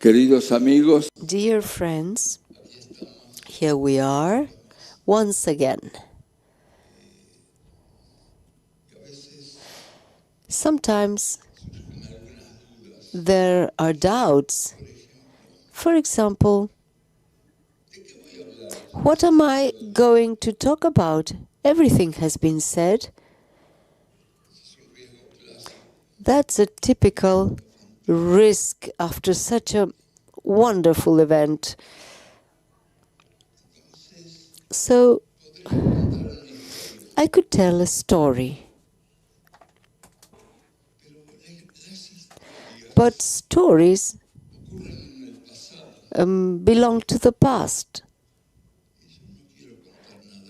Queridos amigos, Dear friends, here we are once again. Sometimes there are doubts. For example, what am I going to talk about? Everything has been said. That's a typical risk after such a wonderful event. So I could tell a story. But stories belong to the past.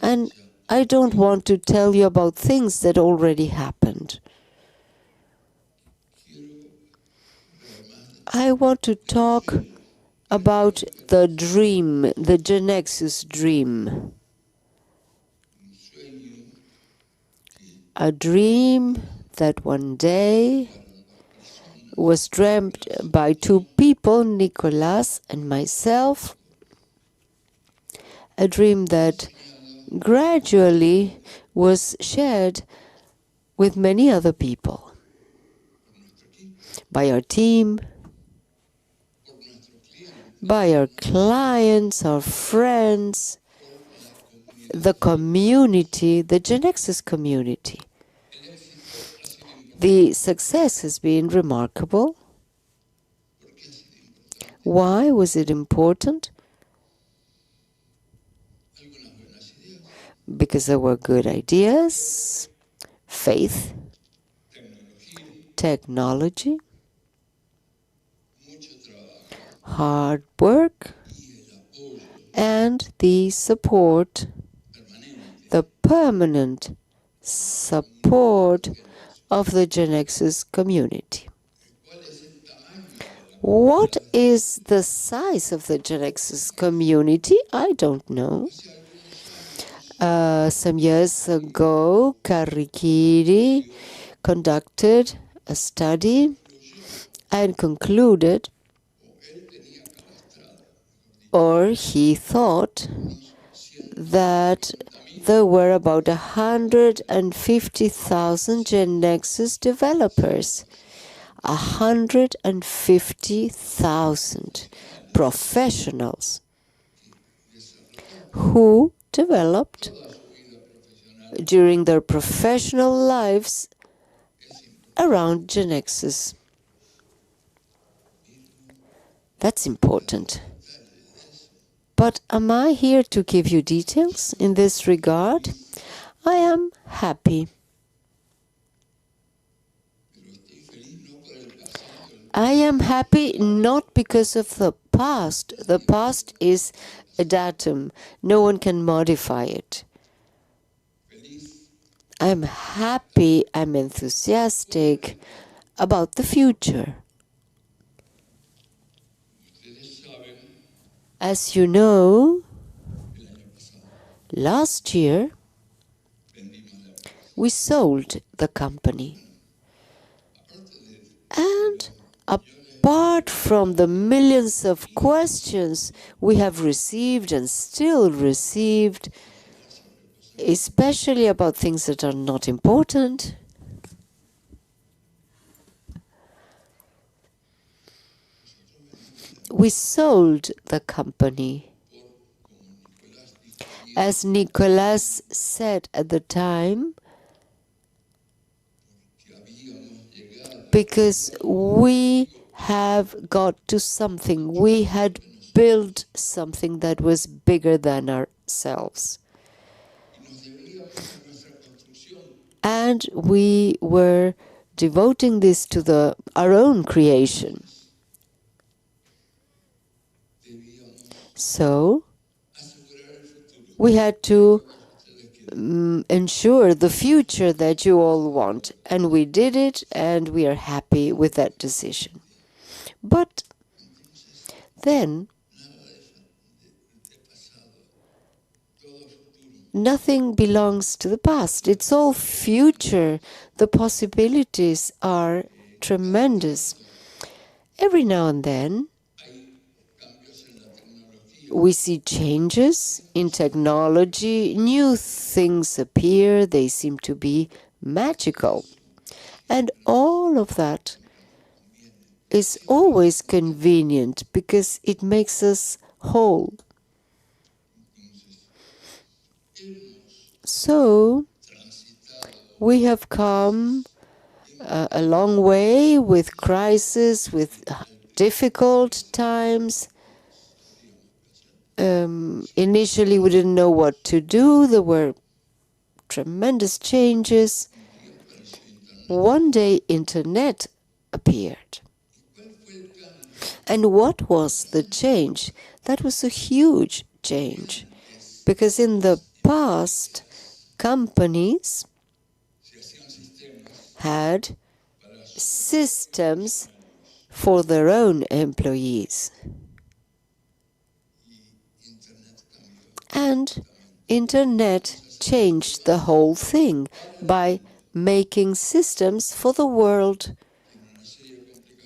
And I don't want to tell you about things that already happened. I want to talk about the dream, the GX30 dream. A dream that one day was dreamt by two people, Nicolas and myself. A dream that gradually was shared with many other people. By our team, by our clients, our friends, the community, the GX30 community. The success has been remarkable. Why was it important? Because there were good ideas, faith, technology, hard work, and the support, the permanent support of the GX30 community. What is the size of the GX30 community? I don't know. Some years ago, Karikiri conducted a study and concluded, or he thought, that there were about 150,000 GX30 developers. 150,000 professionals who developed during their professional lives around GX30. That's important. But am I here to give you details in this regard? I am happy. I am happy not because of the past. The past is a datum. No one can modify it. I'm happy, I'm enthusiastic about the future. As you know, last year we sold the company. And apart from the millions of questions we have received and still received, especially about things that are not important, we sold the company. As Nicolas said at the time, because we have got to something. We had built something that was bigger than ourselves. And we were devoting this to our own creation. So we had to ensure the future that you all want. And we did it, and we are happy with that decision. But then, nothing belongs to the past. It's all future. The possibilities are tremendous. Every now and then, We see changes in technology, new things appear, they seem to be magical. And all of that is always convenient because it makes us whole. So we have come a long way with crisis, with difficult times. Initially, we didn't know what to do. There were tremendous changes. One day, internet appeared. And what was the change? That was a huge change. Because in the past, companies had systems for their own employees. And internet changed the whole thing by making systems for the world.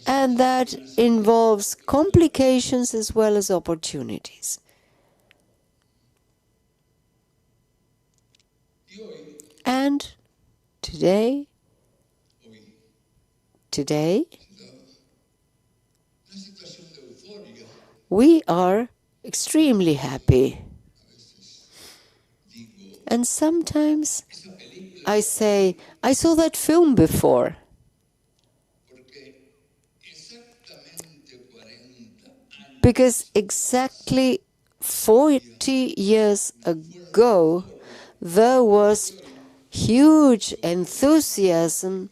And that involves complications as well as opportunities. And today, we are extremely happy. And sometimes I say, I saw that film before. Because exactly 40 years ago, there was huge enthusiasm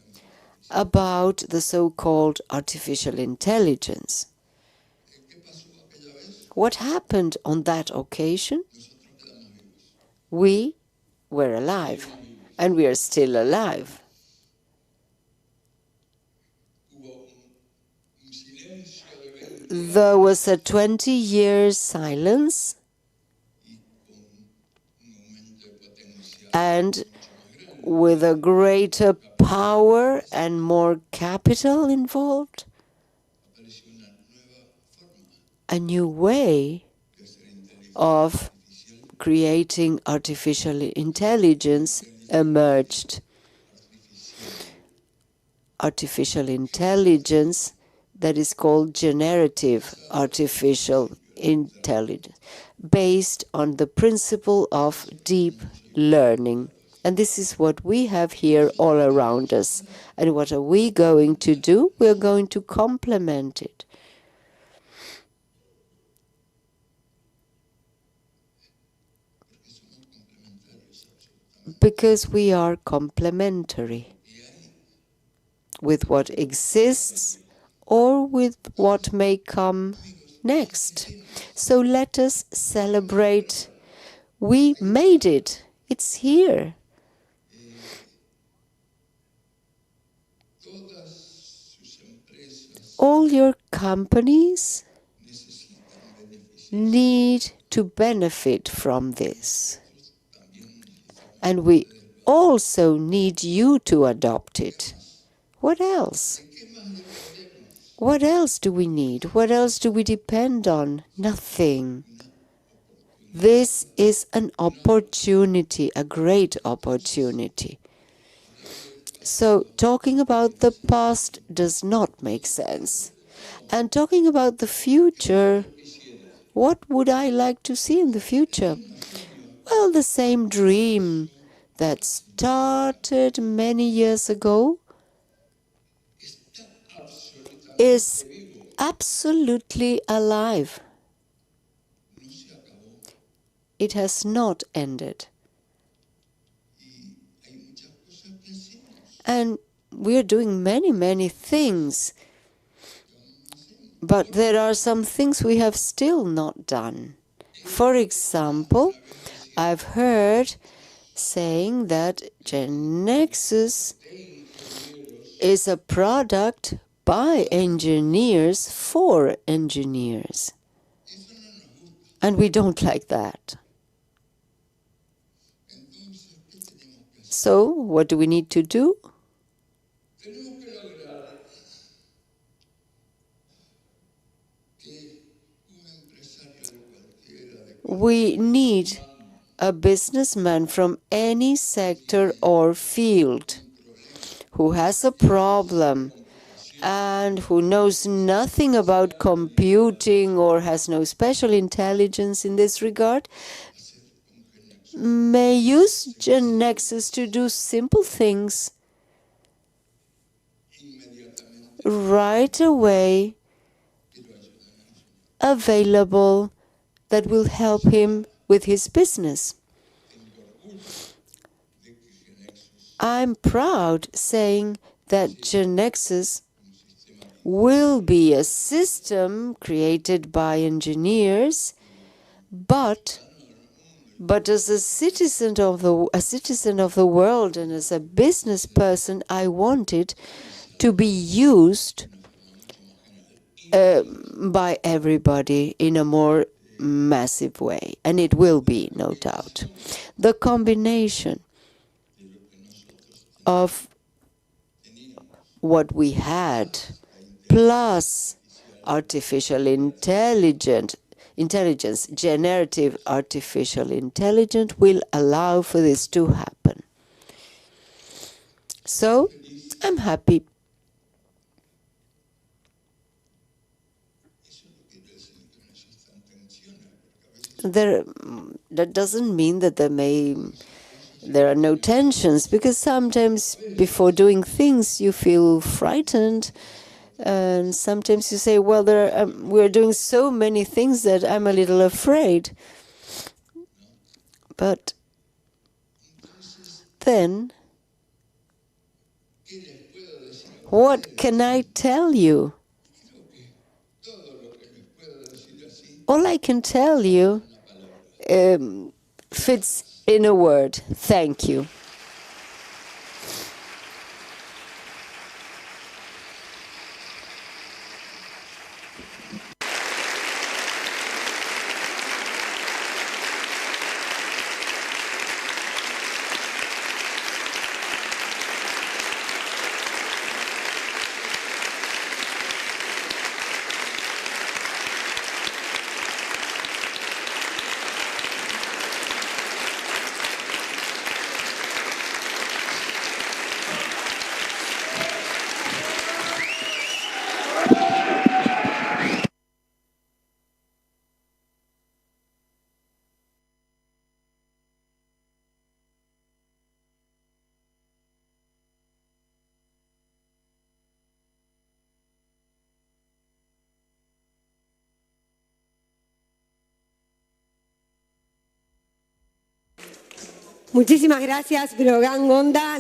about the so-called artificial intelligence. What happened on that occasion? We were alive, and we are still alive. There was a 20-year silence, and with a greater power and more capital involved, a new way of creating artificial intelligence emerged. Artificial intelligence that is called generative artificial intelligence, based on the principle of deep learning. And this is what we have here all around us. And what are we going to do? We're going to complement it. Because we are complementary with what exists or with what may come next. So let us celebrate. We made it. It's here. All your companies need to benefit from this. And we also need you to adopt it. What else? What else do we need? What else do we depend on? Nothing. This is an opportunity, a great opportunity. So talking about the past does not make sense. And talking about the future, what would I like to see in the future? Well, the same dream that started many years ago is absolutely alive. It has not ended. And we're doing many things. But there are some things we have still not done. For example, I've heard saying that GenNexus is a product by engineers for engineers. And we don't like that. So, what do we need to do? We need a businessman from any sector or field who has a problem and who knows nothing about computing or has no special intelligence in this regard, may use GenNexus to do simple things right away, available, that will help him with his business. I'm proud saying that GenNexus will be a system created by engineers, but as a citizen of the world and as a business person, I want it to be used by everybody in a more massive way, and it will be, no doubt. The combination of what we had plus artificial intelligence, generative artificial intelligence, will allow for this to happen. So I'm happy. That doesn't mean that there are no tensions, because sometimes before doing things you feel frightened, and sometimes you say, well, we're doing so many things that I'm a little afraid. But then, what can I tell you? All I can tell you fits in a word: thank you. Muchísimas gracias, Breogán, Gonda.